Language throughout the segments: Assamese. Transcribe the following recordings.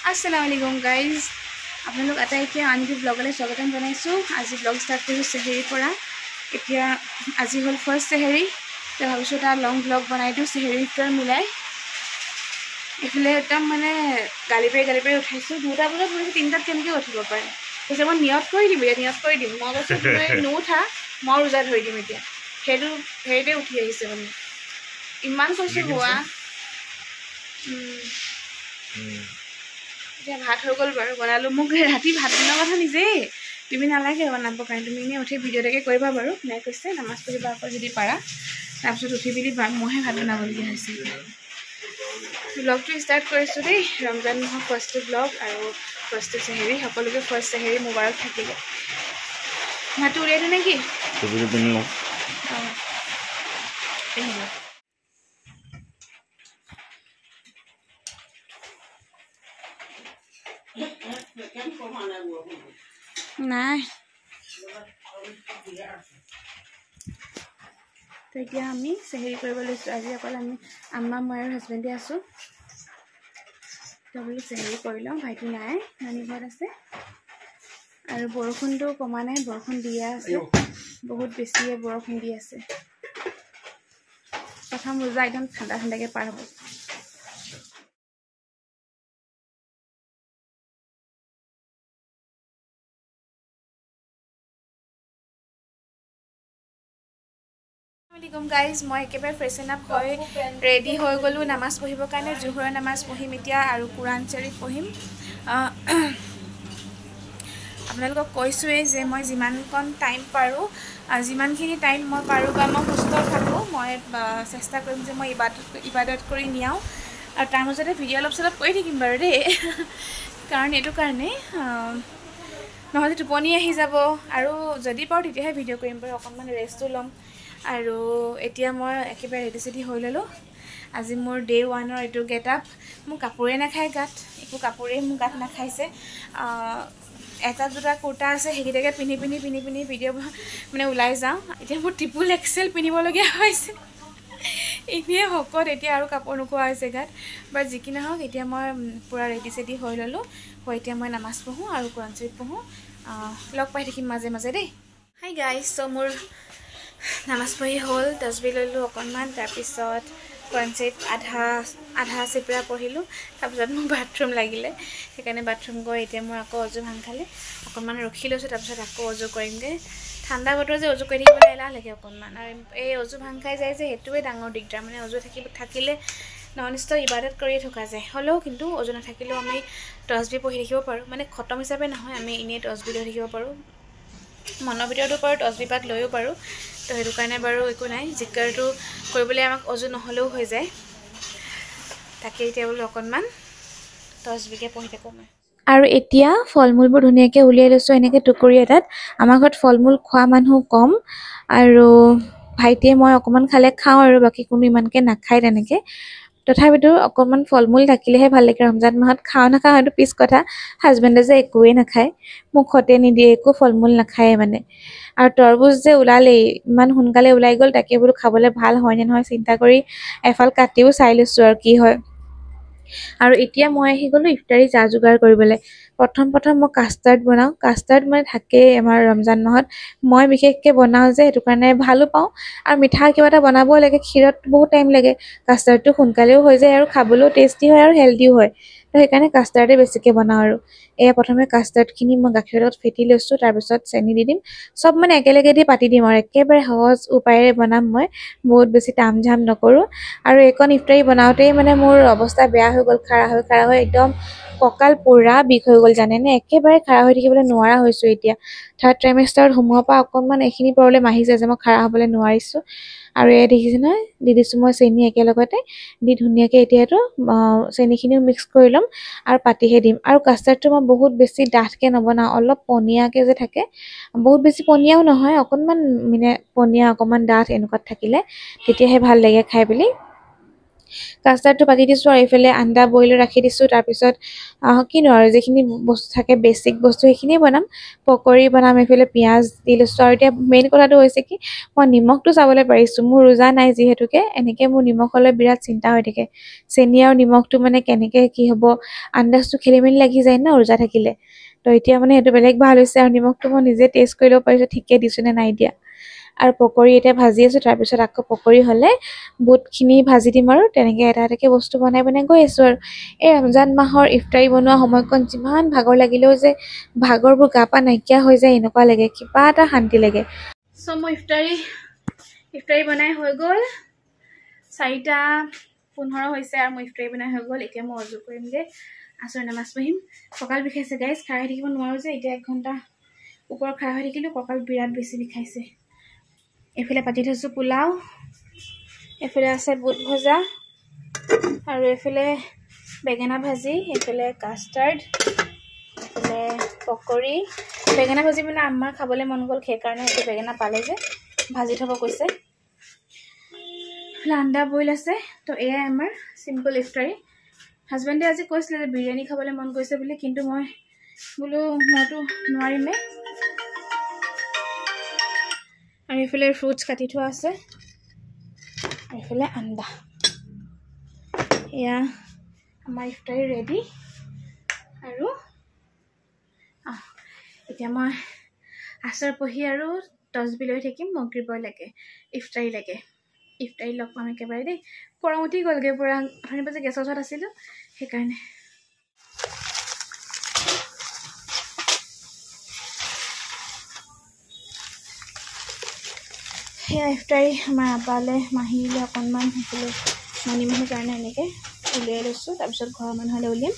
Assalamualaikum guys. আপোনালোক আটাইকে আনকি ব্লগলৈ স্বাগতম জনাইছো। আজি ব্লগ ষ্টাৰ্ট কৰিছো চেহেৰিৰ পৰা। এতিয়া আজি হ'ল ফাৰ্ষ্ট চেহেৰি। তো ভাবিছো এটা লং ব্লগ বনাই দিও চেহেৰিৰ ভিতৰত মিলাই। এফালে একদম মানে গালি পাৰি উঠাইছো। 2টা বজাত মই 3টাত কেনেকৈ উঠিব পাৰে। কৈছে মই নিয়ত কৰি দিম মই কৈছো তুমি নুঠা মই ৰোজা ধৰি দিম এতিয়া। হেৰিতে উঠি আহিছে মানে ইমান কৈছো হোৱা এতিয়া ভাত হৈ গ'ল বাৰু বনালোঁ। মোক ৰাতি ভাত বনোৱাৰ কথা নিজেই তুমি নালাগে বনাব কাৰণে তুমি এনেই উঠি ভিডিঅ' এটাকে কৰিবা বাৰু। নাই কৈছে নামাজ পঢ়িবা আকৌ যদি পাৰা। তাৰপিছত উঠি পিনি মইহে ভাত বনাবলগীয়া হৈছে। ব্লগটো ষ্টাৰ্ট কৰিছোঁ দেই। ৰমজান মাহৰ ফাৰ্ষ্ট ব্লগ আৰু ফাৰ্ষ্ট চেহেৰি। সকলোকে ফাৰ্ষ্ট চেহেৰি মোবাইলত থাকিলে। ভাতটো উলিয়াই দিওঁ নেকি? নাই তো এতিয়া আমি চেহেৰি কৰিব লৈছোঁ। আজি অকল আমি আম্মা মই আৰু হাজবেণ্ডে আছোঁ। তো বোলো চেহেৰি কৰি লওঁ। ভাইটি নাই, নানী ঘৰত আছে। আৰু বৰষুণটো কমা নাই, বৰষুণ দিয়ে আছে। বহুত বেছিয়ে বৰষুণ দি আছে। প্ৰথম ৰোজা একদম ঠাণ্ডাকৈ পাৰ হ'ব। গাইজ মই একেবাৰে ফ্ৰেছন আপ হৈ ৰেডি হৈ গ'লোঁ নামাজ পঢ়িবৰ কাৰণে। জোহৰৰ নামাজ পঢ়িম এতিয়া আৰু কোৰাণ শ্বৰীফ পঢ়িম। আপোনালোকক কৈছোঁৱেই যে মই যিমানকণ টাইম পাৰোঁ, যিমানখিনি টাইম মই পাৰোঁ বা মই সুস্থ থাকোঁ, মই চেষ্টা কৰিম যে মই ইবাদত কৰি নিয়াওঁ। আৰু তাৰ মাজতে ভিডিঅ' অলপ চলপ কৰি থাকিম বাৰু দেই। কাৰণ এইটো কাৰণে নহ'লে টোপনি আহি যাব। আৰু যদি পাৰোঁ তেতিয়াহে ভিডিঅ' কৰিম বাৰু। অকণমান ৰেষ্টো ল'ম। আৰু এতিয়া মই একেবাৰে ৰেডি চেডি হৈ ল'লোঁ। আজি মোৰ ডে 1ৰ এইটো গেট আপ। মোৰ কাপোৰে নাখায় গাত, একো কাপোৰেই মোৰ গাত নাখাইছে। এটা দুটা কুৰ্তা আছে, সেইকেইটাকে পিন্ধি ভিডিঅ' মানে ওলাই যাওঁ। এতিয়া মোৰ ট্ৰিপল এক্সেল পিন্ধিবলগীয়া হৈছে। এনেই শকত, এতিয়া আৰু কাপোৰ নোখোৱা হৈছে গাত। বাট যি কি নহওক এতিয়া মই পূৰা ৰেডি চেডি হৈ ল'লোঁ। হৈ এতিয়া মই নামাজ পঢ়োঁ আৰু কোৰাণ শ্বৰীফ পঢ়োঁ। লগ পাই থাকিম মাজে মাজে দেই। হাই গাইজ, চ' মোৰ নামাজ পঢ়ি হ'ল, তচবি ল'লোঁ অকণমান। তাৰপিছত কোৰাণ শ্বৰীফ আধা চেপৰা পঢ়িলোঁ। তাৰপিছত মোক বাথৰুম লাগিলে, সেইকাৰণে বাথৰুম গৈ এতিয়া মই আকৌ অজু ভাং খালে অকণমান ৰখি লৈছোঁ। তাৰপিছত আকৌ অজু কৰিমগৈ। ঠাণ্ডা বতৰ যে অজু কৰি থাকিবলৈ এলাহ লাগে অকণমান। আৰু এই অজু ভাং খাই যায় যে সেইটোৱে ডাঙৰ দিগদাৰ। মানে অজু থাকিলে নন ষ্টপ ইবাদত কৰিয়ে থকা যায়। হ'লেও কিন্তু অজু নাথাকিলেও আমি তচবি পঢ়ি থাকিব পাৰোঁ। মানে খতম হিচাপে নহয়, আমি এনেই তচবি লৈ থাকিব পাৰোঁ। মনৰ ভিতৰতো পাৰোঁ, তচবি পাত লৈও পাৰোঁ। তো সেইটো কাৰণে বাৰু একো নাই। জিকাৰটো কৰিবলৈ আমাক অজু নহ'লেও হৈ যায়। তাকে এতিয়া বোলো অকণমান তচবিকে পঢ়ি থাকোঁ মই। আৰু এতিয়া ফল মূলবোৰ ধুনীয়াকৈ উলিয়াই লৈছোঁ এনেকৈ টুকুৰি এটাত। আমাৰ ঘৰত ফল মূল খোৱা মানুহ কম। আৰু ভাইটিয়ে মই অকণমান খালে খাওঁ আৰু বাকী কোনো ইমানকৈ নাখায় তেনেকৈ। তথাপিতো অকণমান ফল মূল থাকিলেহে ভাল লাগে। ৰমজান মাহত খাওঁ নাখাওঁ সেইটো পিছ কথা। হাজবেণ্ডে যে একোৱেই নাখায়, মুখতে নিদিয়ে, একো ফল মূল নাখায়ে মানে। আৰু তৰবুজ যে ওলালেই, ইমান সোনকালে ওলাই গ'ল। তাকে বোলো খাবলৈ ভাল হয়নে নহয় চিন্তা কৰি এফাল কাটিও চাই লৈছোঁ আৰু কি হয়। আৰু এতিয়া মই আহি গ'লোঁ ইফতাৰী যা যোগাৰ কৰিবলৈ। প্ৰথম মই কাষ্টাৰ্ড বনাওঁ। কাষ্টাৰ্ড মানে থাকেই আমাৰ ৰমজান মাহত। মই বিশেষকৈ বনাওঁ যে সেইটো কাৰণে ভালো পাওঁ। আৰু মিঠা কিবা এটা বনাবও লাগে, ক্ষীৰত বহুত টাইম লাগে। কাষ্টাৰ্ডটো সোনকালেও হৈ যায় আৰু খাবলৈও টেষ্টি হয় আৰু হেল্ডিও হয়। তো সেইকাৰণে কাষ্টাৰ্ডে বেছিকৈ বনাওঁ আৰু। এয়া প্ৰথমে কাষ্টাৰ্ডখিনি মই গাখীৰৰ লগত ফেটি লৈছোঁ। তাৰপিছত চেনি দি দিম। চব মানে একেলগে দি পাতি দিম আৰু একেবাৰে সহজ উপায়েৰে বনাম মই। বহুত বেছি তাম ঝাম নকৰোঁ। আৰু এইকণ ইফতাৰী বনাওঁতেই মানে মোৰ অৱস্থা বেয়া হৈ গ'ল। খাৰা হৈ একদম কঁকাল পুৰা বিষ হৈ গ'ল জানেনে। একেবাৰে খাৰা হৈ থাকিবলৈ নোৱাৰা হৈছোঁ এতিয়া। থাৰ্ড ট্ৰাইমেষ্টাৰত সোমোৱাৰ পৰা অকণমান এইখিনি প্ৰব্লেম আহিছে যে মই খাৰা হ'বলৈ নোৱাৰিছোঁ। আৰু এয়া দেখিছে নহয়, দি দিছোঁ মই চেনি একেলগতে দি ধুনীয়াকৈ এতিয়া এইটো চেনিখিনিও মিক্স কৰি ল'ম আৰু পাতিহে দিম। আৰু কাষ্টাৰ্ডটো মই বহুত বেছি ডাঠকৈ নবনাওঁ, অলপ পনীয়াকৈ যে থাকে, বহুত বেছি পনীয়াও নহয়, অকণমান মানে পনীয়া অকণমান ডাঠ এনেকুৱাত থাকিলে তেতিয়াহে ভাল লাগে খাই বুলি। কাষ্টাৰ্ডটো পাতি দিছোঁ আৰু এইফালে আন্দা বইল ৰাখি দিছোঁ। তাৰপিছত কিনো আৰু যিখিনি বস্তু থাকে বেছিক বস্তু সেইখিনিয়ে বনাম। পকৰি বনাম, এইফালে পিঁয়াজ দি লৈছোঁ। আৰু এতিয়া মেইন কথাটো হৈছে কি, মই নিমখটো চাবলৈ পাৰিছোঁ। মোৰ ৰোজা নাই যিহেতুকে, এনেকৈ মোৰ নিমখ হ'লে বিৰাট চিন্তা হৈ থাকে। চেনি আৰু নিমখটো মানে কেনেকৈ কি হ'ব, আন্দাজটো খেলি মেলি লাগি যায় ন ৰোজা থাকিলে। তো এতিয়া মানে সেইটো বেলেগ ভাল হৈছে, আৰু নিমখটো মই নিজে টেষ্ট কৰি ল'ব পাৰিছোঁ ঠিকে দিছোঁ নে নাই দিয়া। আৰু পকৰি এতিয়া ভাজি আছোঁ। তাৰপিছত আকৌ পকৰি হ'লে বুটখিনি ভাজি দিম, আৰু তেনেকৈ এটা এটাকৈ বস্তু বনাই গৈ আছোঁ। আৰু এই ৰমজান মাহৰ ইফতাৰী বনোৱা সময়কণ যিমান ভাগৰ লাগিলেও যে ভাগৰবোৰ গা পা নাইকিয়া হৈ যায় এনেকুৱা লাগে, কিবা এটা শান্তি লাগে। চ' মই ইফতাৰী বনাই হৈ গ'ল, 4:15 হৈছে, আৰু মই ইফতাৰী বনাই হৈ গ'ল। এতিয়া মই অজু কৰিমগৈ, আছৰ নামাজ পঢ়িম। কঁকাল বিষাইছে গাইজ, খাই হৈ থাকিব নোৱাৰোঁ যে, এতিয়া 1 ঘণ্টা ওপৰত খাই হৈ থাকিলোঁ, কঁকাল বিৰাট বেছি বিষাইছে। এইফালে পাতি থৈছোঁ পোলাও, এইফালে আছে বুট ভজা, আৰু এইফালে বেঙেনা ভাজি, এইফালে কাষ্টাৰ্ড, এইফালে পকৰি। বেঙেনা ভাজি মানে আমাৰ খাবলৈ মন গ'ল, সেইকাৰণে এইটো বেঙেনা পালে যে ভাজি থ'ব কৈছে। এইফালে আন্দা বইল আছে। তো এয়াই আমাৰ চিম্পল ইফতাৰী। হাজবেণ্ডে আজি কৈছিলে যে বিৰিয়ানী খাবলৈ মন গৈছে বুলি, কিন্তু মই বোলো মইতো নোৱাৰিমেই। আৰু এইফালে ফ্ৰুটছ কাটি থোৱা আছে, আৰু এইফালে আন্দা। এয়া আমাৰ ইফতাৰী ৰেডি। আৰু এতিয়া মই আচাৰ পঢ়ি আৰু তচবি লৈ থাকিম মগৰিবলৈকে, ইফতাৰীলৈকে। ইফতাৰী লগ পাম একেবাৰে দেই। গৰম উঠি গ'লগৈ পুৰা, অথনিৰ পৰা যে গেছৰ ওচৰত আছিলোঁ সেইকাৰণে। সেয়া ইফতাৰী আমাৰ আব্বালৈ মাহীলৈ অকণমান সেইফালে মানিমাহীৰ কাৰণে এনেকৈ উলিয়াই লৈছোঁ। তাৰপিছত ঘৰৰ মানুহলৈ উলিয়াম,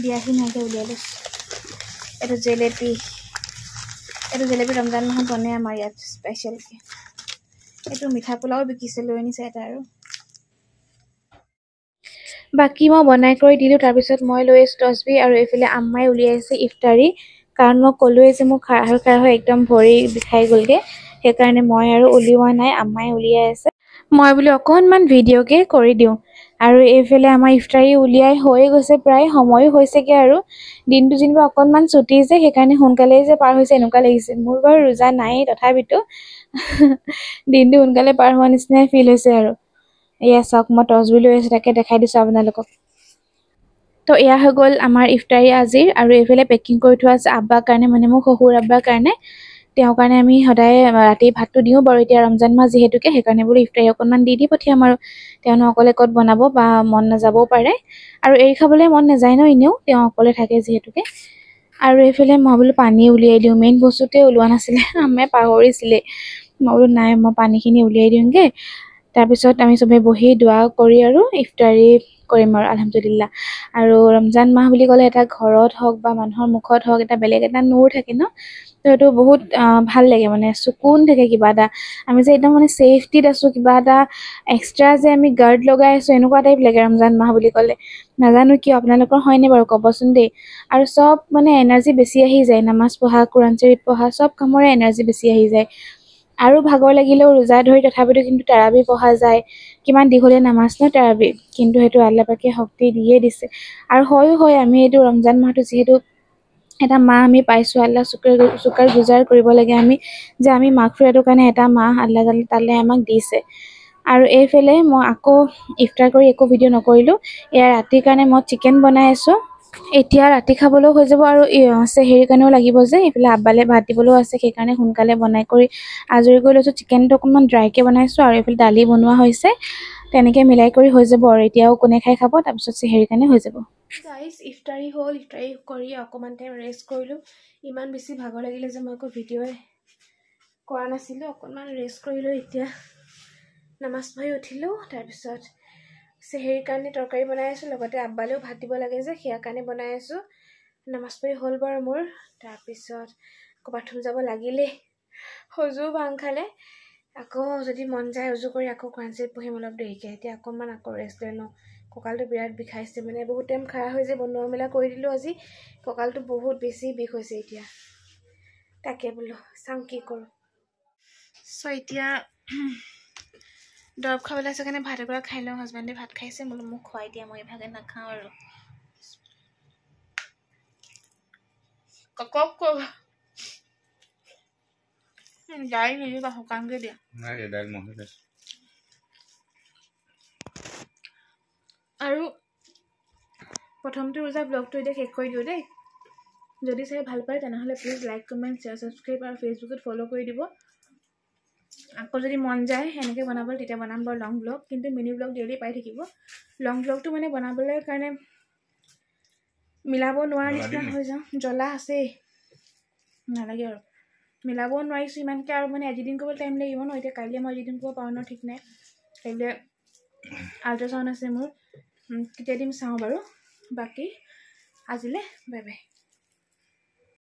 দিয়াহি নাইকৈ উলিয়াই লৈছোঁ। এইটো জেলেপি ৰমজান মাহত বনে আমাৰ ইয়াত স্পেচিয়েলকৈ। এইটো মিঠা পোলাও বিকিছে, লৈ আনিছে এটা। আৰু বাকী মই বনাই কৰি দিলোঁ। তাৰপিছত মই লৈ আছোঁ তচবি, আৰু এইফালে আম্মাই উলিয়াইছে ইফতাৰী। কাৰণ মই ক'লোৱেই যে মোৰ খাৰ হৈ একদম ভৰি বিষাই গ'লগৈ, সেইকাৰণে মই আৰু উলিওৱা নাই, আম্মাই উলিয়াই আছে। মই বোলো অকণমান ভিডিঅ'কে কৰি দিওঁ। আৰু এইফালে আমাৰ ইফতাৰী উলিয়াই হৈয়ে গৈছে, প্ৰায় সময়ো হৈছেগৈ। আৰু দিনটো যেনিবা অকণমান ছুটি যে, সেইকাৰণে সোনকালেই যে পাৰ হৈছে এনেকুৱা লাগিছে। মোৰ বাৰু ৰোজা নায়েই, তথাপিতো দিনটো সোনকালে পাৰ হোৱা নিচিনাই ফিল হৈছে। আৰু এয়া চাওক, মই তচবি লৈ আছোঁ, তাকে দেখাই দিছোঁ আপোনালোকক। তো এয়া হৈ গ'ল আমাৰ ইফতাৰী আজিৰ। আৰু এইফালে পেকিং কৰি থোৱা আছে আব্বাৰ কাৰণে, মানে মোৰ শহুৰ আব্বাৰ কাৰণে। তেওঁৰ কাৰণে আমি সদায় ৰাতি ভাতটো দিওঁ বাৰু, এতিয়া ৰমজান মাহ যিহেতুকে, সেইকাৰণে বোলো ইফতাৰী অকণমান দি পঠিয়াম। আৰু তেওঁ অকলে ক'ত বনাব, বা মন নাযাবও পাৰে, আৰু এৰি খাবলৈ মন নাযায় ন এনেও, তেওঁ অকলে থাকে যিহেতুকে। আৰু এইফালে মই বোলো পানী উলিয়াই দিওঁ, মেইন বস্তুটোৱে ওলোৱা নাছিলে, আম্মাই পাহৰিছিলে। মই বোলো নাই, মই পানীখিনি উলিয়াই দিওঁগৈ। তাৰপিছত আমি চবেই বহি দোৱা কৰি আৰু ইফতাৰী কৰিম আৰু আলহামদুলিল্লাহ। আৰু ৰমজান মাহ বুলি ক'লে এটা ঘৰত হওক বা মানুহৰ মুখত হওক, এটা বেলেগ এটা নূৰ থাকে ন। তো সেইটো বহুত ভাল লাগে, মানে চকুন থাকে কিবা এটা। আমি যে একদম মানে ছেফটিত আছোঁ, কিবা এটা এক্সট্ৰা যে আমি গাৰ্ড লগাই আছোঁ, এনেকুৱা টাইপ লাগে ৰমজান মাহ বুলি ক'লে। নাজানো কিয়, আপোনালোকৰ হয়নে বাৰু ক'বচোন দেই। আৰু চব মানে এনাৰ্জি বেছি আহি যায়, নামাজ পঢ়া, কোৰাণ শৰীফ পঢ়া, চব কামৰে এনাৰ্জি বেছি আহি যায়। আৰু ভাগৰ লাগিলেও ৰোজা ধৰি তথাপিতো কিন্তু তাৰাবি পঢ়া যায়। কিমান দীঘলীয়া নামাজ ন তাৰাবি, কিন্তু সেইটো আল্লাহ পাকে শক্তি দিয়ে দিছে। আৰু হয় আমি এইটো ৰমজান মাহটো যিহেতু এটা মাহ আমি পাইছোঁ, আল্লাহ শুক্ৰ গুজাৰ কৰিব লাগে আমি, যে আমি মাগফিৰাতৰ কাৰণে এটা মাহ আল্লাহ তাআলাই আমাক দিছে। আৰু এইফালে মই আকৌ ইফতাৰ কৰি একো ভিডিঅ' নকৰিলোঁ। এয়া ৰাতিৰ কাৰণে মই চিকেন বনাই আছোঁ। এতিয়া ৰাতি খাবলৈও হৈ যাব, আৰু চেহেৰিৰ কাৰণেও লাগিব যে, এইফালে আব্বালৈ ভাত দিবলৈও আছে, সেইকাৰণে সোনকালে বনাই কৰি আজৰি কৰি লৈছোঁ। চিকেনটো অকণমান ড্ৰাইকৈ বনাইছোঁ, আৰু এইফালে দালি বনোৱা হৈছে। তেনেকৈ মিলাই কৰি হৈ যাব, আৰু এতিয়াও কোনে খাই খাব, তাৰপিছত চেহেৰিৰ কাৰণে হৈ যাব। গাইজ ইফতাৰী হ'ল, ইফতাৰী কৰি অকণমান টাইম ৰেষ্ট কৰিলোঁ। ইমান বেছি ভাগৰ লাগিলে যে মই একো ভিডিঅ'ই কৰা নাছিলোঁ, অকণমান ৰেষ্ট কৰিলোঁ। এতিয়া নামাজ পঢ়ি উঠিলোঁ, তাৰপিছত চেহেৰিৰ কাৰণে তৰকাৰী বনাই আছোঁ, লগতে আব্বালৈও ভাত দিব লাগে যে, সেয়া কাৰণে বনাই আছোঁ। নামাজ পঢ়ি হ'ল বাৰু মোৰ। তাৰপিছত আকৌ বাথৰুম যাব লাগিলেই, সজুও ভাং খালে। আকৌ যদি মন যায় উজু কৰি আকৌ কোৰাণ শৰীফ পঢ়িম অলপ দেৰিকৈ। এতিয়া অকণমান আকৌ ৰেষ্ট লৈ লওঁ, কঁকালটো বিৰাট বিষাইছে, মানে বহুত টাইম খাৰা হৈ যে বনোৱা মেলা কৰি দিলোঁ আজি, কঁকালটো বহুত বেছি বিষ হৈছে এতিয়া। তাকে বোলো চাওঁ কি কৰোঁ। চ' এতিয়া দৰৱ খাবলৈ আছে কাৰণে ভাত এগৰা খাই লওঁ হাজবেণ্ডে ভাত খাইছে বোলো মোক খুৱাই দিয়া মই এইভাগে নাখাওঁ আৰু কক দাইল নিদিবা শুকানকৈ দিয়া নাই দাইল মহলি আৰু প্ৰথমটো ৰোজা ব্লগটো এতিয়া শেষ কৰি দিওঁ দেই যদি চাই ভাল পায় তেনেহ'লে please like comment share subscribe আৰু ফেচবুকত ফ'ল' কৰি দিব আকৌ যদি মন যায় সেনেকৈ বনাবলৈ তেতিয়া বনাম বাৰু লং ব্লগ কিন্তু মিনি ব্লগ ডেইলি পাই থাকিব লং ব্লগটো মানে বনাবলৈ কাৰণে মিলাব নোৱাৰা নিচিনা হৈ যাওঁ জ্বলা আছেই নালাগে আৰু মিলাব নোৱাৰিছোঁ ইমানকৈ আৰু মানে এডিটিং কৰিবলৈ টাইম লাগিব ন এতিয়া কাইলৈ মই এডিটিং কৰিব পাৰোঁ ন ঠিক নাই কাইলৈ আল্ট্ৰাচাউণ্ড আছে মোৰ কেতিয়া দিম চাওঁ বাৰু বাকী আজিলৈ বাই বাই